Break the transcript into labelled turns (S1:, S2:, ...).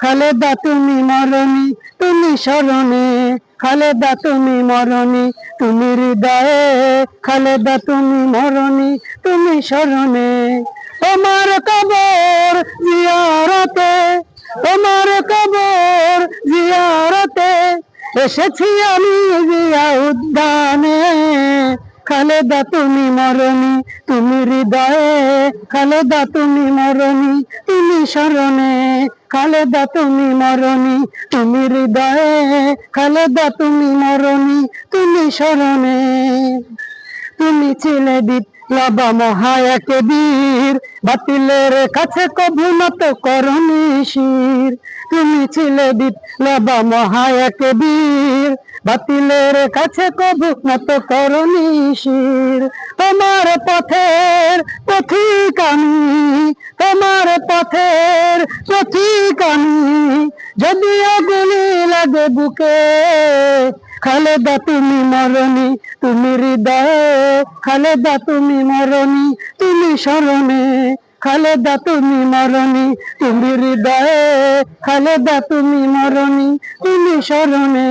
S1: খালেদা তুমি মরণি, তুমি স্মরণে, খালেদা তুমি মরণি, তুমি হৃদয়ে, খালেদা তুমি মরণি, তুমি স্মরণে। তোমার কবর জিয়ারতে, তোমার কবর জিয়ারতে এসেছি আমি জিয়া উদ্যানে। খালেদা তুমি মরণি, তুমি হৃদয়ে, খালেদা তুমি মরণি, তুমি স্মরণে, খালেদা তুমি মরণি, তুমি হৃদয়ে, খালেদা তুমি মরণি, তুমি স্মরণে। তুমি ছিলে বিপ্লব মহায়ক বীর, বাতিলের কাছে কভু নত করনি শির। তুমি ছিলে বিপ্লব মহায়ক বীর, বাতিলের কাছে কভু নত করনি শির। তোমার পথের পথিক আমি, তোমার পথের পথিক আমি, যদিও গুলি লাগে বুকে। খালেদা তুমি মরণি, তুমি হৃদয়ে, খালেদা তুমি মরণি, তুমি স্মরণে, খালেদা তুমি মরণি, তুমি হৃদয়ে, খালেদা তুমি মরণি, তুমি স্মরণে।